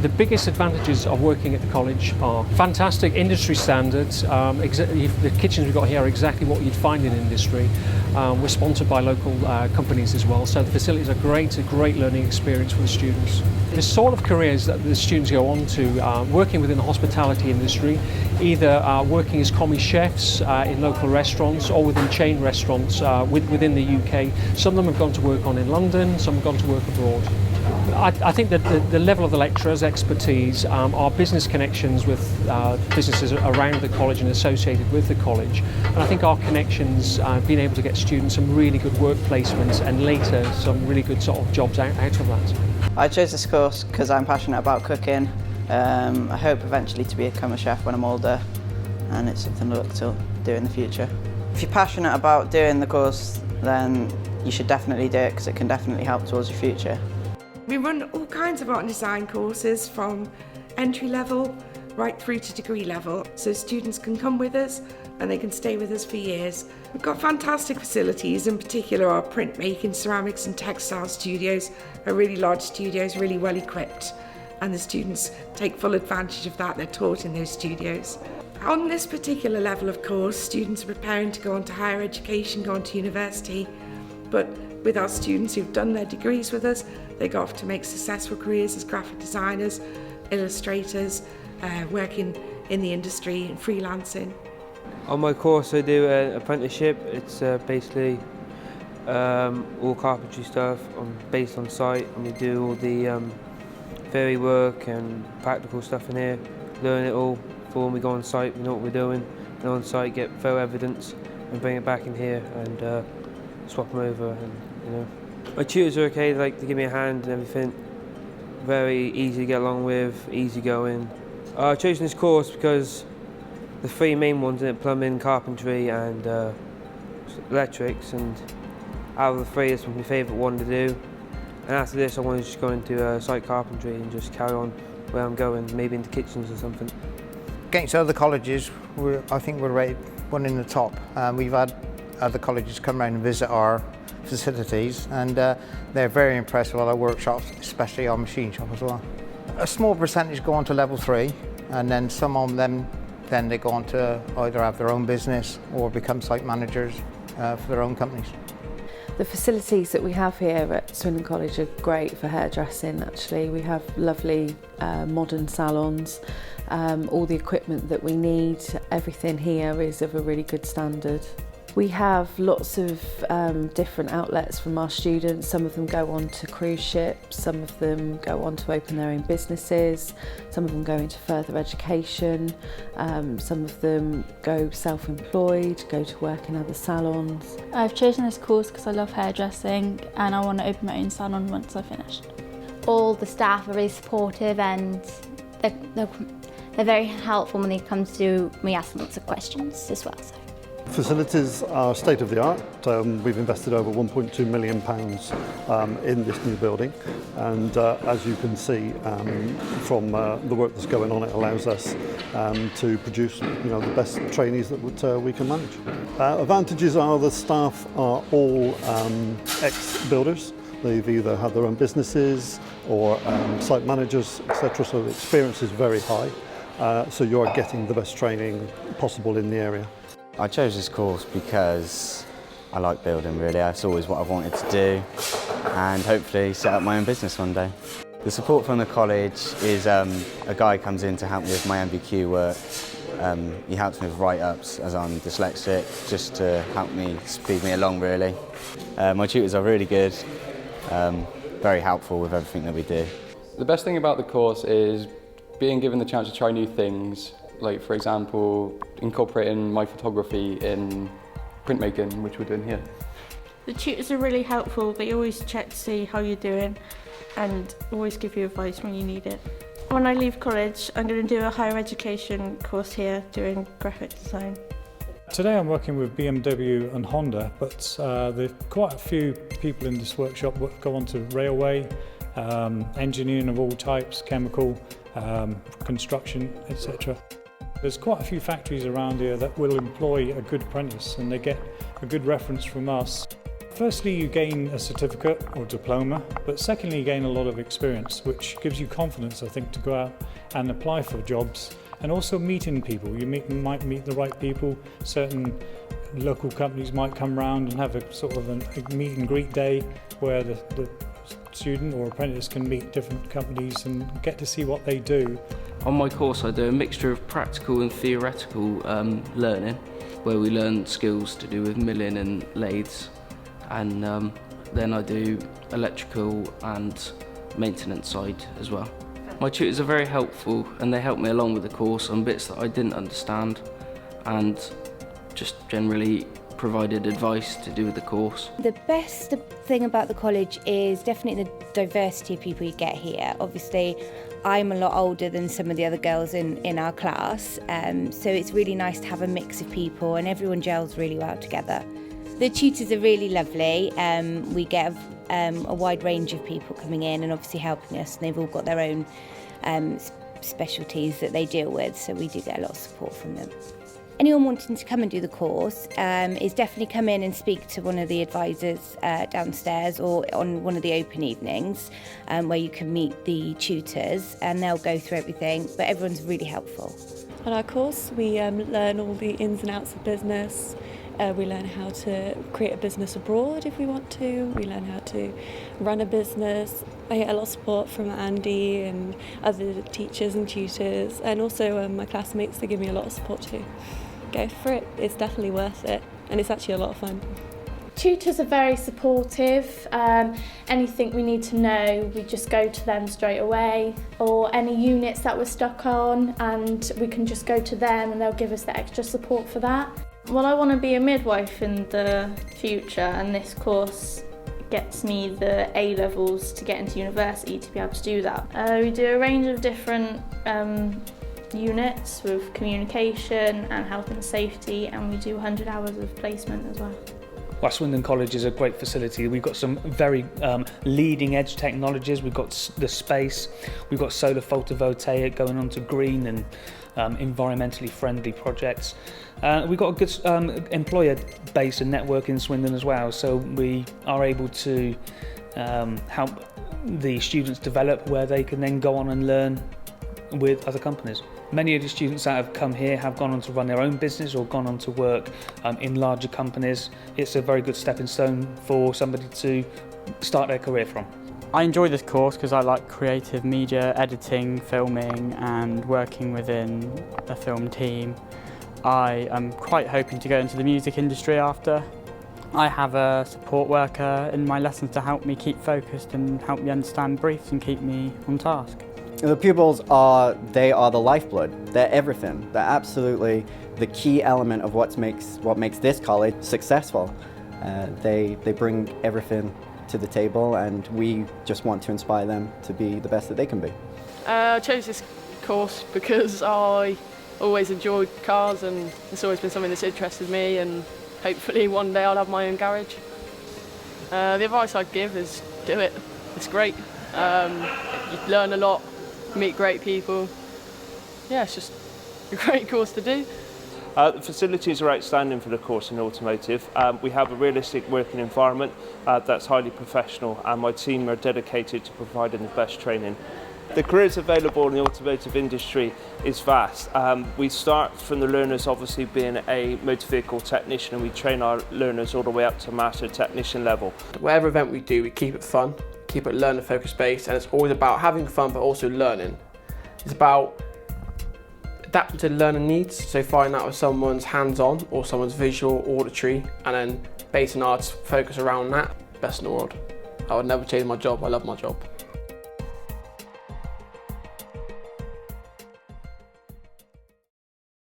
The biggest advantages of working at the college are fantastic industry standards. The kitchens we've got here are exactly what you'd find in industry. We're sponsored by local companies as well, so the facilities are great, a great learning experience for the students. The sort of careers that the students go on to, working within the hospitality industry, either working as commis chefs in local restaurants or within chain restaurants within the UK. Some of them have gone to work on in London, some have gone to work abroad. I think that the level of the lecturers' expertise, our business connections with businesses around the college and associated with the college, and I think our connections, being able to get students some really good work placements and later some really good sort of jobs out of that. I chose this course because I'm passionate about cooking. I hope eventually to become a chef when I'm older, and it's something to look to do in the future. If you're passionate about doing the course, then you should definitely do it because it can definitely help towards your future. We run all kinds of art and design courses from entry level right through to degree level, so students can come with us and they can stay with us for years. We've got fantastic facilities, in particular our printmaking, ceramics and textile studios are really large studios, really well equipped, and the students take full advantage of that. They're taught in those studios. On this particular level of course, students are preparing to go on to higher education, go on to university, but with our students who've done their degrees with us, they go off to make successful careers as graphic designers, illustrators, working in the industry and freelancing. On my course I do an apprenticeship. It's basically all carpentry stuff based on site, and we do all the theory work and practical stuff in here. Learn it all before when we go on site, we know what we're doing, and on site get photo evidence and bring it back in here and swap them over. And, you know, my tutors are okay, they like to give me a hand and everything. Very easy to get along with, easy going. I've chosen this course because the three main ones in it, plumbing, carpentry and electrics, and out of the three it's my favourite one to do. And after this I want to just go into site carpentry and just carry on where I'm going, maybe into kitchens or something. Against other colleges, I think we're rated one in the top. We've had other colleges come around and visit our facilities, and they're very impressed with our workshops, especially our machine shop as well. A small percentage go on to level 3, and then some of them then they go on to either have their own business or become site managers for their own companies. The facilities that we have here at Swindon College are great for hairdressing actually. We have lovely modern salons, all the equipment that we need, everything here is of a really good standard. We have lots of different outlets from our students. Some of them go on to cruise ships, some of them go on to open their own businesses, some of them go into further education, some of them go self-employed, go to work in other salons. I've chosen this course because I love hairdressing and I want to open my own salon once I've finished. All the staff are really supportive and they're very helpful when it comes to me asking lots of questions as well. So. Facilities are state-of-the-art. We've invested over £1.2 million in this new building, and as you can see from the work that's going on, it allows us to produce the best trainees that we can manage. Advantages are the staff are all ex-builders. They've either had their own businesses or site managers, etc. So the experience is very high, so you are getting the best training possible in the area. I chose this course because I like building really. It's always what I've wanted to do and hopefully set up my own business one day. The support from the college is a guy comes in to help me with my MVQ work. He helps me with write-ups as I'm dyslexic, just to help me, speed me along really. My tutors are really good, very helpful with everything that we do. The best thing about the course is being given the chance to try new things. Like, for example, incorporating my photography in printmaking, which we're doing here. The tutors are really helpful. They always check to see how you're doing and always give you advice when you need it. When I leave college, I'm going to do a higher education course here doing graphic design. Today I'm working with BMW and Honda, but there are quite a few people in this workshop that go on to railway, engineering of all types, chemical, construction, etc. There's quite a few factories around here that will employ a good apprentice and they get a good reference from us. Firstly, you gain a certificate or diploma, but secondly, you gain a lot of experience, which gives you confidence, I think, to go out and apply for jobs, and also meeting people. You might meet the right people. Certain local companies might come round and have a sort of a meet and greet day where the student or apprentice can meet different companies and get to see what they do. On my course I do a mixture of practical and theoretical learning, where we learn skills to do with milling and lathes, and then I do electrical and maintenance side as well. My tutors are very helpful and they help me along with the course on bits that I didn't understand, and just generally provided advice to do with the course. The best thing about the college is definitely the diversity of people you get here. Obviously, I'm a lot older than some of the other girls in our class, so it's really nice to have a mix of people and everyone gels really well together. The tutors are really lovely. We get a wide range of people coming in and obviously helping us, and they've all got their own specialties that they deal with, so we do get a lot of support from them. Anyone wanting to come and do the course is definitely come in and speak to one of the advisors downstairs or on one of the open evenings where you can meet the tutors, and they'll go through everything, but everyone's really helpful. On our course we learn all the ins and outs of business. We learn how to create a business abroad if we want to. We learn how to run a business. I get a lot of support from Andy and other teachers and tutors, and also my classmates, they give me a lot of support too. Go for it, it's definitely worth it, and it's actually a lot of fun. Tutors are very supportive. Anything we need to know, we just go to them straight away, or any units that we're stuck on, and we can just go to them and they'll give us the extra support for that. Well, I want to be a midwife in the future, and this course gets me the A-levels to get into university to be able to do that. We do a range of different units with communication and health and safety, and we do 100 hours of placement as well. Well, Swindon College is a great facility. We've got some very leading edge technologies. We've got the space, we've got solar photovoltaic going on to green and environmentally friendly projects. We've got a good employer base and network in Swindon as well, so we are able to help the students develop where they can then go on and learn with other companies. Many of the students that have come here have gone on to run their own business or gone on to work in larger companies. It's a very good stepping stone for somebody to start their career from. I enjoy this course because I like creative media, editing, filming and working within a film team. I am quite hoping to go into the music industry after. I have a support worker in my lessons to help me keep focused and help me understand briefs and keep me on task. The pupils are the lifeblood. They're everything. They're absolutely the key element of what makes this college successful. They bring everything to the table, and we just want to inspire them to be the best that they can be. I chose this course because I always enjoyed cars, and it's always been something that's interested me, and hopefully one day I'll have my own garage. The advice I'd give is do it. It's great. You learn a lot, meet great people. Yeah, it's just a great course to do. The facilities are outstanding for the course in automotive. We have a realistic working environment that's highly professional, and my team are dedicated to providing the best training. The careers available in the automotive industry is vast. We start from the learners obviously being a motor vehicle technician, and we train our learners all the way up to master technician level. Whatever event we do, we keep it fun, keep it learner focused based, and it's always about having fun but also learning. It's about adapting to learner needs, so finding out if someone's hands-on or someone's visual, auditory, and then basing our focus around that. Best in the world. I would never change my job, I love my job.